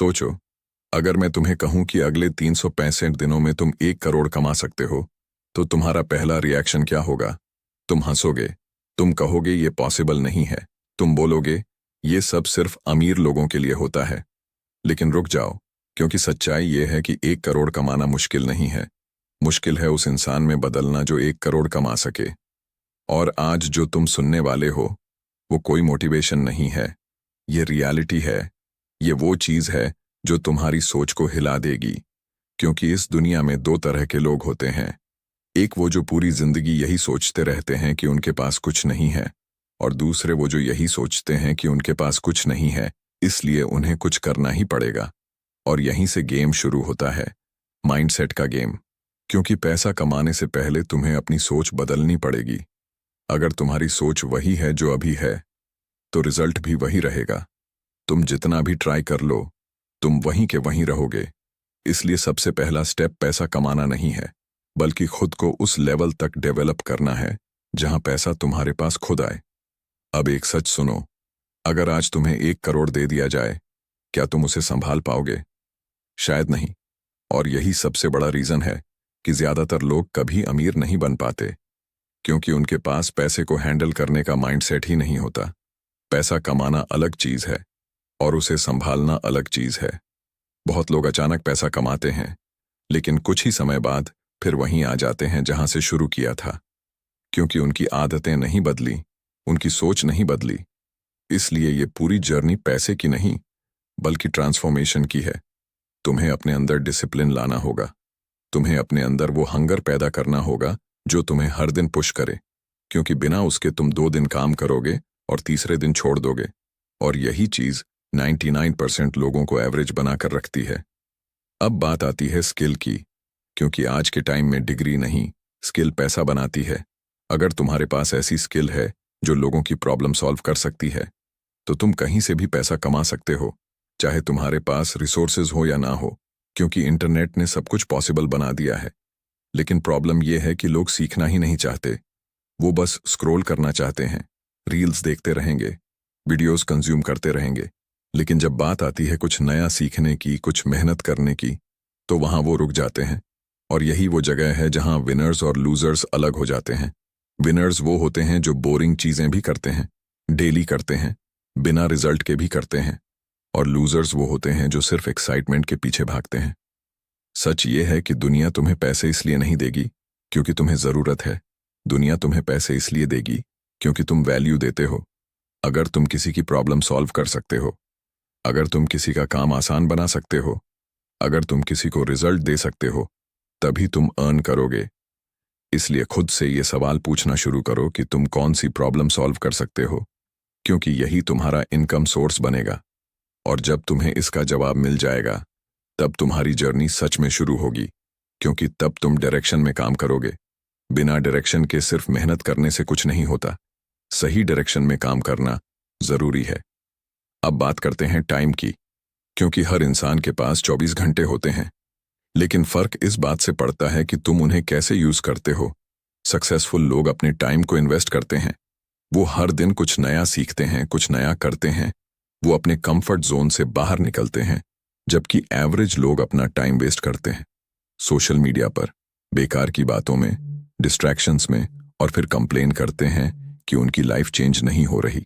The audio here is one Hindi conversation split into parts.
सोचो, अगर मैं तुम्हें कहूं कि अगले 365 दिनों में तुम 1 करोड़ कमा सकते हो, तो तुम्हारा पहला रिएक्शन क्या होगा? तुम हंसोगे, तुम कहोगे ये पॉसिबल नहीं है, तुम बोलोगे ये सब सिर्फ अमीर लोगों के लिए होता है। लेकिन रुक जाओ, क्योंकि सच्चाई ये है कि 1 करोड़ कमाना मुश्किल नहीं है। मुश्किल है उस इंसान में बदलना जो 1 करोड़ कमा सके। और आज जो तुम सुनने वाले हो, वो कोई मोटिवेशन नहीं है, ये रियलिटी है। ये वो चीज है जो तुम्हारी सोच को हिला देगी। क्योंकि इस दुनिया में 2 तरह के लोग होते हैं। एक वो जो पूरी जिंदगी यही सोचते रहते हैं कि उनके पास कुछ नहीं है, और दूसरे वो जो यही सोचते हैं कि उनके पास कुछ नहीं है, इसलिए उन्हें कुछ करना ही पड़ेगा। और यहीं से गेम शुरू होता है, माइंडसेट का गेम। क्योंकि पैसा कमाने से पहले तुम्हें अपनी सोच बदलनी पड़ेगी। अगर तुम्हारी सोच वही है जो अभी है, तो रिजल्ट भी वही रहेगा। तुम जितना भी ट्राई कर लो, तुम वहीं के वहीं रहोगे। इसलिए सबसे पहला स्टेप पैसा कमाना नहीं है, बल्कि खुद को उस लेवल तक डेवलप करना है जहां पैसा तुम्हारे पास खुद आए। अब एक सच सुनो, अगर आज तुम्हें 1 करोड़ दे दिया जाए, क्या तुम उसे संभाल पाओगे? शायद नहीं। और यही सबसे बड़ा रीजन है कि ज्यादातर लोग कभी अमीर नहीं बन पाते, क्योंकि उनके पास पैसे को हैंडल करने का माइंडसेट ही नहीं होता। पैसा कमाना अलग चीज है और उसे संभालना अलग चीज है। बहुत लोग अचानक पैसा कमाते हैं, लेकिन कुछ ही समय बाद फिर वहीं आ जाते हैं जहां से शुरू किया था, क्योंकि उनकी आदतें नहीं बदली, उनकी सोच नहीं बदली। इसलिए ये पूरी जर्नी पैसे की नहीं, बल्कि ट्रांसफॉर्मेशन की है। तुम्हें अपने अंदर डिसिप्लिन लाना होगा। तुम्हें अपने अंदर वो हंगर पैदा करना होगा जो तुम्हें हर दिन पुश करे, क्योंकि बिना उसके तुम 2 दिन काम करोगे और तीसरे दिन छोड़ दोगे। और यही चीज 99% लोगों को एवरेज बनाकर रखती है। अब बात आती है स्किल की, क्योंकि आज के टाइम में डिग्री नहीं, स्किल पैसा बनाती है। अगर तुम्हारे पास ऐसी स्किल है जो लोगों की प्रॉब्लम सॉल्व कर सकती है, तो तुम कहीं से भी पैसा कमा सकते हो, चाहे तुम्हारे पास रिसोर्सेज हो या ना हो, क्योंकि इंटरनेट ने सब कुछ पॉसिबल बना दिया है। लेकिन प्रॉब्लम यह है कि लोग सीखना ही नहीं चाहते। वो बस स्क्रॉल करना चाहते हैं, रील्स देखते रहेंगे, वीडियोस कंज्यूम करते रहेंगे। लेकिन जब बात आती है कुछ नया सीखने की, कुछ मेहनत करने की, तो वहां वो रुक जाते हैं। और यही वो जगह है जहां विनर्स और लूजर्स अलग हो जाते हैं। विनर्स वो होते हैं जो बोरिंग चीजें भी करते हैं, डेली करते हैं, बिना रिजल्ट के भी करते हैं। और लूजर्स वो होते हैं जो सिर्फ एक्साइटमेंट के पीछे भागते हैं। सच ये है कि दुनिया तुम्हें पैसे इसलिए नहीं देगी क्योंकि तुम्हें जरूरत है। दुनिया तुम्हें पैसे इसलिए देगी क्योंकि तुम वैल्यू देते हो। अगर तुम किसी की प्रॉब्लम सॉल्व कर सकते हो, अगर तुम किसी का काम आसान बना सकते हो, अगर तुम किसी को रिजल्ट दे सकते हो, तभी तुम अर्न करोगे। इसलिए खुद से ये सवाल पूछना शुरू करो कि तुम कौन सी प्रॉब्लम सॉल्व कर सकते हो, क्योंकि यही तुम्हारा इनकम सोर्स बनेगा। और जब तुम्हें इसका जवाब मिल जाएगा, तब तुम्हारी जर्नी सच में शुरू होगी, क्योंकि तब तुम डायरेक्शन में काम करोगे। बिना डायरेक्शन के सिर्फ मेहनत करने से कुछ नहीं होता। सही डायरेक्शन में काम करना जरूरी है। अब बात करते हैं टाइम की, क्योंकि हर इंसान के पास 24 घंटे होते हैं, लेकिन फर्क इस बात से पड़ता है कि तुम उन्हें कैसे यूज करते हो। सक्सेसफुल लोग अपने टाइम को इन्वेस्ट करते हैं। वो हर दिन कुछ नया सीखते हैं, कुछ नया करते हैं। वो अपने कंफर्ट जोन से बाहर निकलते हैं, जबकि एवरेज लोग अपना टाइम वेस्ट करते हैं सोशल मीडिया पर, बेकार की बातों में, डिस्ट्रैक्शंस में, और फिर कंप्लेन करते हैं कि उनकी लाइफ चेंज नहीं हो रही।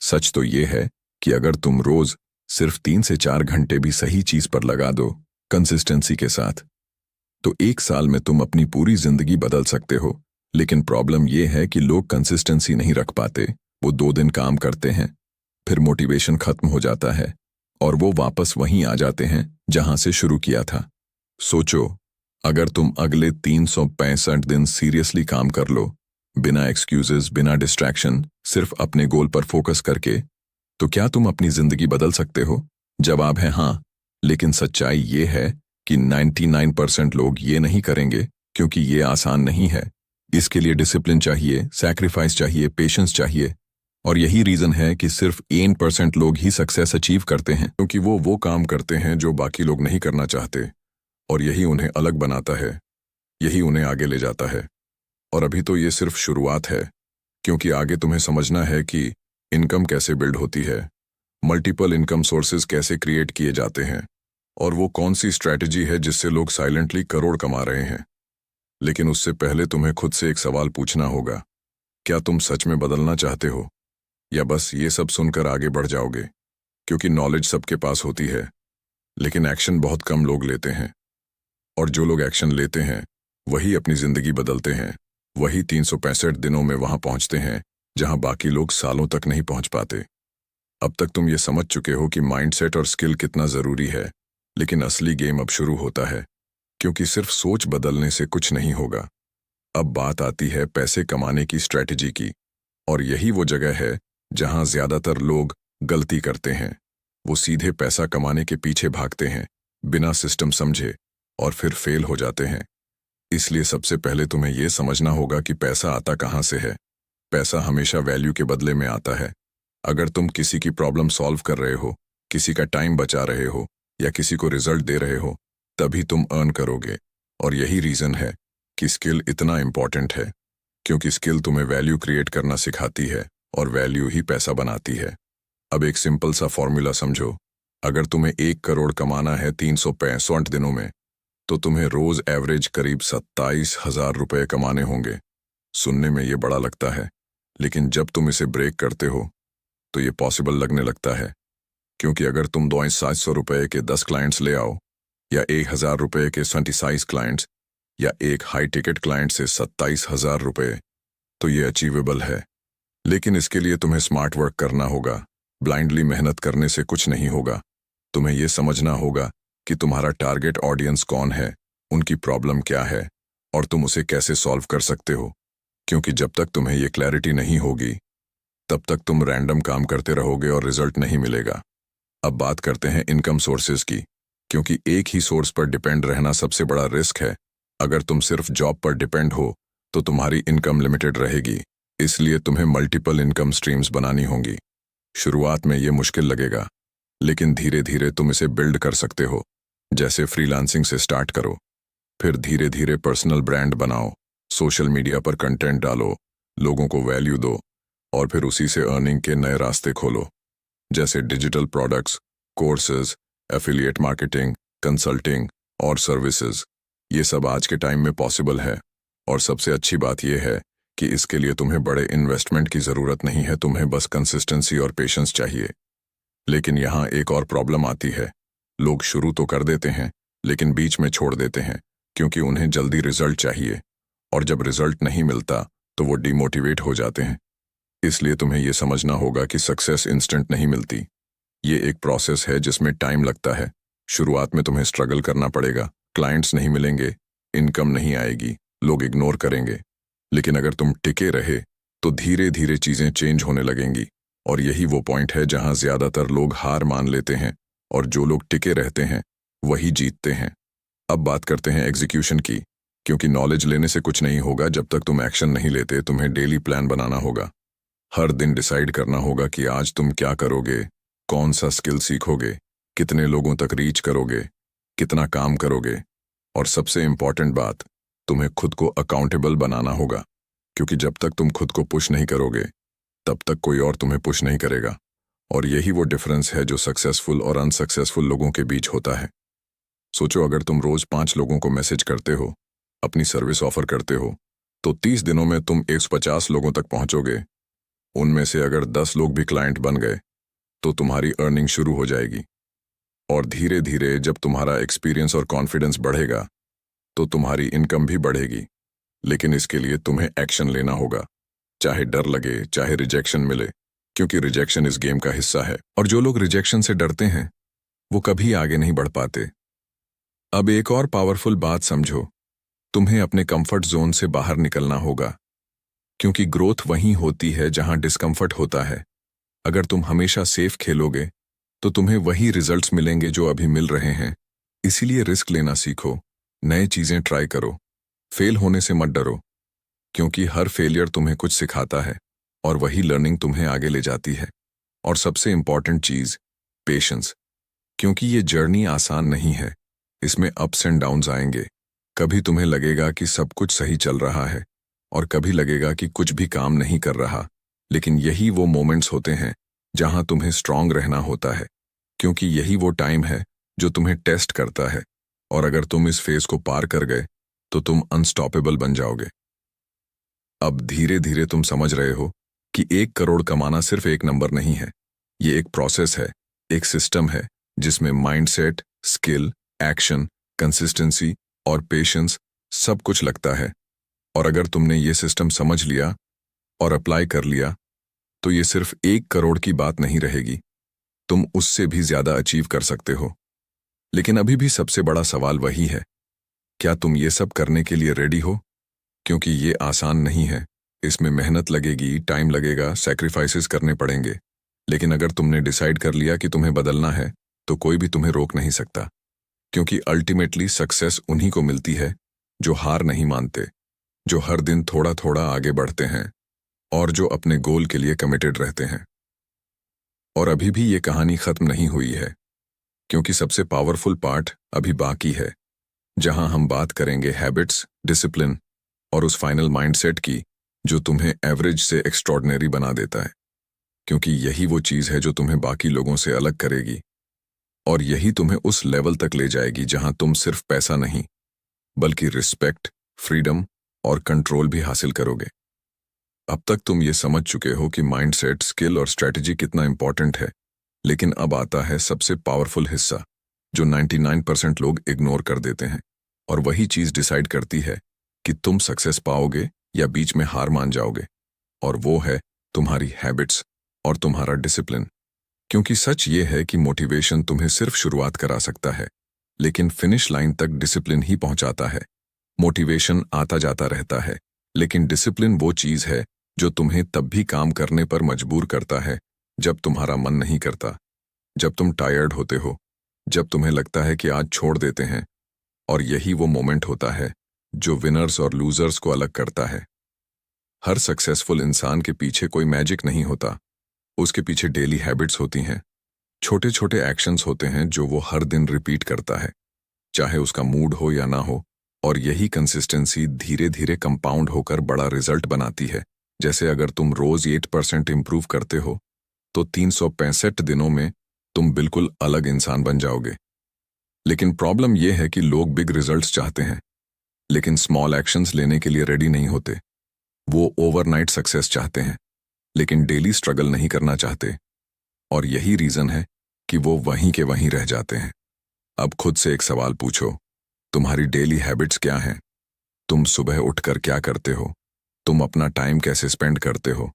सच तो ये है कि अगर तुम रोज सिर्फ 3 से 4 घंटे भी सही चीज पर लगा दो, कंसिस्टेंसी के साथ, तो 1 साल में तुम अपनी पूरी जिंदगी बदल सकते हो। लेकिन प्रॉब्लम यह है कि लोग कंसिस्टेंसी नहीं रख पाते। वो 2 दिन काम करते हैं, फिर मोटिवेशन खत्म हो जाता है और वो वापस वहीं आ जाते हैं जहां से शुरू किया था। सोचो, अगर तुम अगले 365 दिन सीरियसली काम कर लो, बिना एक्सक्यूजेस, बिना डिस्ट्रैक्शन, सिर्फ अपने गोल पर फोकस करके, तो क्या तुम अपनी जिंदगी बदल सकते हो? जवाब है हाँ। लेकिन सच्चाई ये है कि 99% लोग ये नहीं करेंगे, क्योंकि ये आसान नहीं है। इसके लिए डिसिप्लिन चाहिए, सैक्रिफाइस चाहिए, पेशेंस चाहिए। और यही रीजन है कि सिर्फ 1% लोग ही सक्सेस अचीव करते हैं, क्योंकि वो काम करते हैं जो बाकी लोग नहीं करना चाहते। और यही उन्हें अलग बनाता है, यही उन्हें आगे ले जाता है। और अभी तो ये सिर्फ शुरुआत है, क्योंकि आगे तुम्हें समझना है कि इनकम कैसे बिल्ड होती है, मल्टीपल इनकम सोर्सेज कैसे क्रिएट किए जाते हैं, और वो कौन सी स्ट्रैटेजी है जिससे लोग साइलेंटली करोड़ कमा रहे हैं। लेकिन उससे पहले तुम्हें खुद से एक सवाल पूछना होगा, क्या तुम सच में बदलना चाहते हो या बस ये सब सुनकर आगे बढ़ जाओगे? क्योंकि नॉलेज सबके पास होती है, लेकिन एक्शन बहुत कम लोग लेते हैं। और जो लोग एक्शन लेते हैं वही अपनी जिंदगी बदलते हैं, वही 365 दिनों में वहां पहुंचते हैं जहां बाकी लोग सालों तक नहीं पहुंच पाते। अब तक तुम ये समझ चुके हो कि माइंडसेट और स्किल कितना जरूरी है, लेकिन असली गेम अब शुरू होता है, क्योंकि सिर्फ सोच बदलने से कुछ नहीं होगा। अब बात आती है पैसे कमाने की स्ट्रैटेजी की, और यही वो जगह है जहां ज्यादातर लोग गलती करते हैं। वो सीधे पैसा कमाने के पीछे भागते हैं बिना सिस्टम समझे, और फिर फेल हो जाते हैं। इसलिए सबसे पहले तुम्हें यह समझना होगा कि पैसा आता कहां से है। पैसा हमेशा वैल्यू के बदले में आता है। अगर तुम किसी की प्रॉब्लम सॉल्व कर रहे हो, किसी का टाइम बचा रहे हो या किसी को रिजल्ट दे रहे हो, तभी तुम अर्न करोगे। और यही रीजन है कि स्किल इतना इंपॉर्टेंट है, क्योंकि स्किल तुम्हें वैल्यू क्रिएट करना सिखाती है और वैल्यू ही पैसा बनाती है। अब एक सिंपल सा फॉर्मूला समझो। अगर तुम्हें 1 करोड़ कमाना है 365 दिनों में, तो तुम्हें रोज एवरेज करीब 27,000 रुपए कमाने होंगे। सुनने में ये बड़ा लगता है, लेकिन जब तुम इसे ब्रेक करते हो तो ये पॉसिबल लगने लगता है। क्योंकि अगर तुम 2,700 रुपए के 10 क्लाइंट्स ले आओ, या 1,000 रुपए के 27 क्लाइंट्स, या एक हाई टिकट क्लाइंट से 27,000 रुपए, तो ये अचीवेबल है। लेकिन इसके लिए तुम्हें स्मार्ट वर्क करना होगा। ब्लाइंडली मेहनत करने से कुछ नहीं होगा। तुम्हें यह समझना होगा कि तुम्हारा टारगेट ऑडियंस कौन है, उनकी प्रॉब्लम क्या है, और तुम उसे कैसे सॉल्व कर सकते हो। क्योंकि जब तक तुम्हें ये क्लैरिटी नहीं होगी, तब तक तुम रैंडम काम करते रहोगे और रिजल्ट नहीं मिलेगा। अब बात करते हैं इनकम सोर्सेज की, क्योंकि एक ही सोर्स पर डिपेंड रहना सबसे बड़ा रिस्क है। अगर तुम सिर्फ जॉब पर डिपेंड हो तो तुम्हारी इनकम लिमिटेड रहेगी। इसलिए तुम्हें मल्टीपल इनकम स्ट्रीम्स बनानी होंगी। शुरुआत में ये मुश्किल लगेगा, लेकिन धीरे धीरे तुम इसे बिल्ड कर सकते हो। जैसे फ्रीलांसिंग से स्टार्ट करो, फिर धीरे धीरे पर्सनल ब्रांड बनाओ, सोशल मीडिया पर कंटेंट डालो, लोगों को वैल्यू दो, और फिर उसी से अर्निंग के नए रास्ते खोलो, जैसे digital products, courses, affiliate marketing, consulting और सर्विसेज। ये सब आज के टाइम में पॉसिबल है। और सबसे अच्छी बात यह है कि इसके लिए तुम्हें बड़े इन्वेस्टमेंट की जरूरत नहीं है, तुम्हें बस कंसिस्टेंसी और पेशेंस चाहिए। लेकिन यहाँ एक और प्रॉब्लम आती है। लोग शुरू तो कर देते हैं, लेकिन बीच में छोड़ देते हैं, क्योंकि उन्हें जल्दी रिजल्ट चाहिए, और जब रिजल्ट नहीं मिलता तो वो डिमोटिवेट हो जाते हैं। इसलिए तुम्हें यह समझना होगा कि सक्सेस इंस्टेंट नहीं मिलती। ये एक प्रोसेस है जिसमें टाइम लगता है। शुरुआत में तुम्हें स्ट्रगल करना पड़ेगा, क्लाइंट्स नहीं मिलेंगे, इनकम नहीं आएगी, लोग इग्नोर करेंगे। लेकिन अगर तुम टिके रहे तो धीरे धीरे चीजें चेंज होने लगेंगी। और यही वो पॉइंट है जहां ज्यादातर लोग हार मान लेते हैं, और जो लोग टिके रहते हैं वही जीतते हैं। अब बात करते हैं एग्जीक्यूशन की, क्योंकि नॉलेज लेने से कुछ नहीं होगा जब तक तुम एक्शन नहीं लेते। तुम्हें डेली प्लान बनाना होगा। हर दिन डिसाइड करना होगा कि आज तुम क्या करोगे, कौन सा स्किल सीखोगे, कितने लोगों तक रीच करोगे, कितना काम करोगे, और सबसे इंपॉर्टेंट बात, तुम्हें खुद को अकाउंटेबल बनाना होगा। क्योंकि जब तक तुम खुद को पुश नहीं करोगे, तब तक कोई और तुम्हें पुश नहीं करेगा। और यही वो डिफरेंस है जो सक्सेसफुल और अनसक्सेसफुल लोगों के बीच होता है। सोचो, अगर तुम रोज 5 लोगों को मैसेज करते हो, अपनी सर्विस ऑफर करते हो, तो 30 दिनों में तुम 150 लोगों तक पहुंचोगे। उनमें से अगर 10 लोग भी क्लाइंट बन गए तो तुम्हारी अर्निंग शुरू हो जाएगी। और धीरे धीरे जब तुम्हारा एक्सपीरियंस और कॉन्फिडेंस बढ़ेगा तो तुम्हारी इनकम भी बढ़ेगी। लेकिन इसके लिए तुम्हें एक्शन लेना होगा, चाहे डर लगे, चाहे रिजेक्शन मिले, क्योंकि रिजेक्शन इस गेम का हिस्सा है। और जो लोग रिजेक्शन से डरते हैं वो कभी आगे नहीं बढ़ पाते। अब एक और पावरफुल बात समझो, तुम्हें अपने कंफर्ट जोन से बाहर निकलना होगा, क्योंकि ग्रोथ वहीं होती है जहां डिस्कंफर्ट होता है। अगर तुम हमेशा सेफ खेलोगे तो तुम्हें वही रिजल्ट्स मिलेंगे जो अभी मिल रहे हैं। इसीलिए रिस्क लेना सीखो, नए चीजें ट्राई करो, फेल होने से मत डरो, क्योंकि हर फेलियर तुम्हें कुछ सिखाता है, और वही लर्निंग तुम्हें आगे ले जाती है। और सबसे इंपॉर्टेंट चीज, पेशेंस, क्योंकि ये जर्नी आसान नहीं है। इसमें अप्स एंड डाउन्स आएंगे। कभी तुम्हें लगेगा कि सब कुछ सही चल रहा है, और कभी लगेगा कि कुछ भी काम नहीं कर रहा। लेकिन यही वो मोमेंट्स होते हैं जहां तुम्हें स्ट्रांग रहना होता है, क्योंकि यही वो टाइम है जो तुम्हें टेस्ट करता है, और अगर तुम इस फेज को पार कर गए तो तुम अनस्टॉपेबल बन जाओगे। अब धीरे धीरे तुम समझ रहे हो कि 1 करोड़ कमाना सिर्फ एक नंबर नहीं है, ये एक प्रोसेस है, एक सिस्टम है जिसमें माइंडसेट, स्किल, एक्शन, कंसिस्टेंसी और पेशेंस सब कुछ लगता है। और अगर तुमने ये सिस्टम समझ लिया और अप्लाई कर लिया तो ये सिर्फ 1 करोड़ की बात नहीं रहेगी, तुम उससे भी ज्यादा अचीव कर सकते हो। लेकिन अभी भी सबसे बड़ा सवाल वही है, क्या तुम ये सब करने के लिए रेडी हो? क्योंकि ये आसान नहीं है, इसमें मेहनत लगेगी, टाइम लगेगा, सैक्रिफाइसेस करने पड़ेंगे। लेकिन अगर तुमने डिसाइड कर लिया कि तुम्हें बदलना है तो कोई भी तुम्हें रोक नहीं सकता, क्योंकि अल्टीमेटली सक्सेस उन्हीं को मिलती है जो हार नहीं मानते, जो हर दिन थोड़ा थोड़ा आगे बढ़ते हैं और जो अपने गोल के लिए कमिटेड रहते हैं। और अभी भी ये कहानी खत्म नहीं हुई है, क्योंकि सबसे पावरफुल पार्ट अभी बाकी है, जहां हम बात करेंगे हैबिट्स, डिसिप्लिन और उस फाइनल माइंडसेट की जो तुम्हें एवरेज से एक्स्ट्रॉर्डिनरी बना देता है। क्योंकि यही वो चीज है जो तुम्हें बाकी लोगों से अलग करेगी, और यही तुम्हें उस लेवल तक ले जाएगी जहां तुम सिर्फ पैसा नहीं बल्कि रिस्पेक्ट, फ्रीडम और कंट्रोल भी हासिल करोगे। अब तक तुम ये समझ चुके हो कि माइंडसेट, स्किल और स्ट्रेटजी कितना इंपॉर्टेंट है, लेकिन अब आता है सबसे पावरफुल हिस्सा जो 99% लोग इग्नोर कर देते हैं, और वही चीज डिसाइड करती है कि तुम सक्सेस पाओगे या बीच में हार मान जाओगे। और वो है तुम्हारी हैबिट्स और तुम्हारा डिसिप्लिन। क्योंकि सच ये है कि मोटिवेशन तुम्हें सिर्फ शुरुआत करा सकता है, लेकिन फिनिश लाइन तक डिसिप्लिन ही पहुंचाता है। मोटिवेशन आता जाता रहता है, लेकिन डिसिप्लिन वो चीज है जो तुम्हें तब भी काम करने पर मजबूर करता है जब तुम्हारा मन नहीं करता, जब तुम टायर्ड होते हो, जब तुम्हें लगता है कि आज छोड़ देते हैं। और यही वो मोमेंट होता है जो विनर्स और लूजर्स को अलग करता है। हर सक्सेसफुल इंसान के पीछे कोई मैजिक नहीं होता, उसके पीछे डेली हैबिट्स होती हैं, छोटे छोटे एक्शंस होते हैं जो वो हर दिन रिपीट करता है, चाहे उसका मूड हो या ना हो। और यही कंसिस्टेंसी धीरे धीरे कंपाउंड होकर बड़ा रिजल्ट बनाती है। जैसे अगर तुम रोज 8% इंप्रूव करते हो तो 365 दिनों में तुम बिल्कुल अलग इंसान बन जाओगे। लेकिन प्रॉब्लम यह है कि लोग बिग रिजल्ट्स चाहते हैं, लेकिन स्मॉल एक्शंस लेने के लिए रेडी नहीं होते। वो ओवरनाइट सक्सेस चाहते हैं, लेकिन डेली स्ट्रगल नहीं करना चाहते। और यही रीजन है कि वो वहीं के वहीं रह जाते हैं। अब खुद से एक सवाल पूछो, तुम्हारी डेली हैबिट्स क्या हैं? तुम सुबह उठकर क्या करते हो? तुम अपना टाइम कैसे स्पेंड करते हो?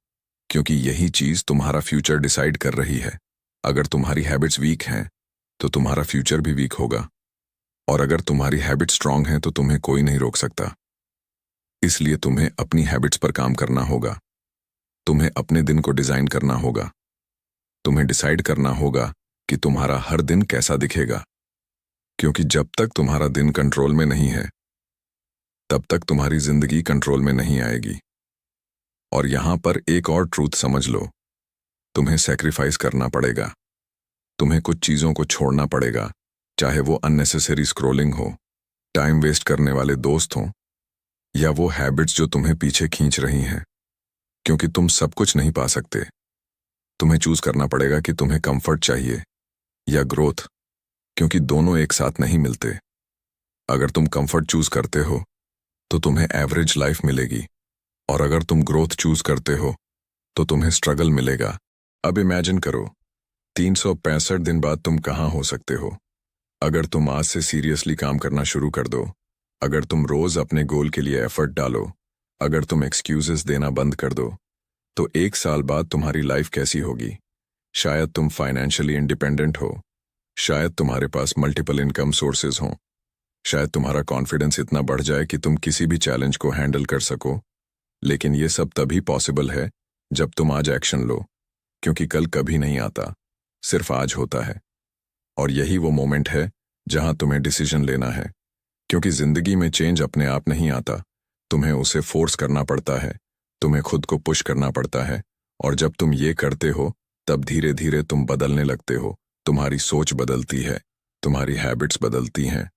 क्योंकि यही चीज तुम्हारा फ्यूचर डिसाइड कर रही है। अगर तुम्हारी हैबिट्स वीक हैं तो तुम्हारा फ्यूचर भी वीक होगा, और अगर तुम्हारी हैबिट स्ट्रांग है तो तुम्हें कोई नहीं रोक सकता। इसलिए तुम्हें अपनी हैबिट्स पर काम करना होगा, तुम्हें अपने दिन को डिजाइन करना होगा, तुम्हें डिसाइड करना होगा कि तुम्हारा हर दिन कैसा दिखेगा। क्योंकि जब तक तुम्हारा दिन कंट्रोल में नहीं है तब तक तुम्हारी जिंदगी कंट्रोल में नहीं आएगी। और यहां पर एक और ट्रूथ समझ लो, तुम्हें सैक्रिफाइस करना पड़ेगा, तुम्हें कुछ चीजों को छोड़ना पड़ेगा, चाहे वो अननेसेसरी स्क्रॉलिंग हो, टाइम वेस्ट करने वाले दोस्त हों, या वो हैबिट्स जो तुम्हें पीछे खींच रही हैं। क्योंकि तुम सब कुछ नहीं पा सकते, तुम्हें चूज करना पड़ेगा कि तुम्हें कंफर्ट चाहिए या ग्रोथ, क्योंकि दोनों एक साथ नहीं मिलते। अगर तुम कंफर्ट चूज करते हो तो तुम्हें एवरेज लाइफ मिलेगी, और अगर तुम ग्रोथ चूज करते हो तो तुम्हें स्ट्रगल मिलेगा। अब इमेजिन करो, 365 दिन बाद तुम कहां हो सकते हो अगर तुम आज से सीरियसली काम करना शुरू कर दो, अगर तुम रोज अपने गोल के लिए एफर्ट डालो, अगर तुम एक्सक्यूजेस देना बंद कर दो। तो 1 साल बाद तुम्हारी लाइफ कैसी होगी? शायद तुम फाइनेंशियली इंडिपेंडेंट हो, शायद तुम्हारे पास मल्टीपल इनकम सोर्सेज हों, शायद तुम्हारा कॉन्फिडेंस इतना बढ़ जाए कि तुम किसी भी चैलेंज को हैंडल कर सको। लेकिन ये सब तभी पॉसिबल है जब तुम आज एक्शन लो, क्योंकि कल कभी नहीं आता, सिर्फ आज होता है। और यही वो मोमेंट है जहां तुम्हें डिसीजन लेना है, क्योंकि जिंदगी में चेंज अपने आप नहीं आता, तुम्हें उसे फोर्स करना पड़ता है, तुम्हें खुद को पुश करना पड़ता है। और जब तुम ये करते हो तब धीरे धीरे तुम बदलने लगते हो, तुम्हारी सोच बदलती है, तुम्हारी हैबिट्स बदलती हैं,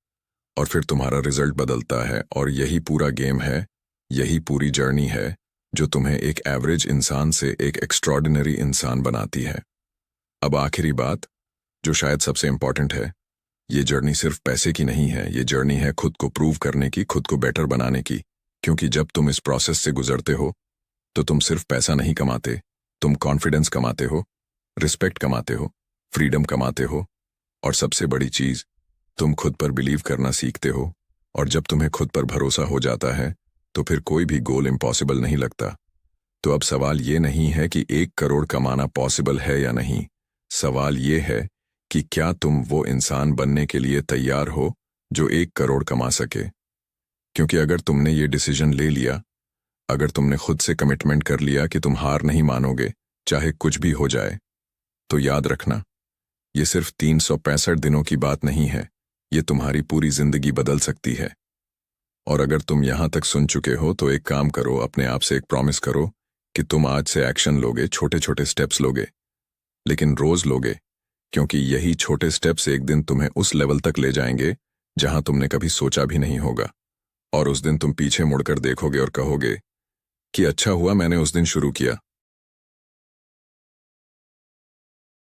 और फिर तुम्हारा रिजल्ट बदलता है। और यही पूरा गेम है, यही पूरी जर्नी है जो तुम्हें एक एवरेज इंसान से एक एक्स्ट्रॉर्डिनरी इंसान बनाती है। अब आखिरी बात, जो शायद सबसे इंपॉर्टेंट है, ये जर्नी सिर्फ पैसे की नहीं है, ये जर्नी है खुद को प्रूव करने की, खुद को बेटर बनाने की। क्योंकि जब तुम इस प्रोसेस से गुजरते हो तो तुम सिर्फ पैसा नहीं कमाते, तुम कॉन्फिडेंस कमाते हो, रिस्पेक्ट कमाते हो, फ्रीडम कमाते हो, और सबसे बड़ी चीज, तुम खुद पर बिलीव करना सीखते हो। और जब तुम्हें खुद पर भरोसा हो जाता है तो फिर कोई भी गोल इम्पॉसिबल नहीं लगता। तो अब सवाल ये नहीं है कि 1 करोड़ कमाना पॉसिबल है या नहीं, सवाल ये है कि क्या तुम वो इंसान बनने के लिए तैयार हो जो 1 करोड़ कमा सके। क्योंकि अगर तुमने ये डिसीजन ले लिया, अगर तुमने खुद से कमिटमेंट कर लिया कि तुम हार नहीं मानोगे चाहे कुछ भी हो जाए, तो याद रखना, ये सिर्फ 365 दिनों की बात नहीं है, ये तुम्हारी पूरी जिंदगी बदल सकती है। और अगर तुम यहां तक सुन चुके हो तो एक काम करो, अपने आप से एक प्रॉमिस करो कि तुम आज से एक्शन लोगे, छोटे छोटे स्टेप्स लोगे, लेकिन रोज लोगे। क्योंकि यही छोटे स्टेप्स एक दिन तुम्हें उस लेवल तक ले जाएंगे जहां तुमने कभी सोचा भी नहीं होगा। और उस दिन तुम पीछे मुड़कर देखोगे और कहोगे कि अच्छा हुआ मैंने उस दिन शुरू किया।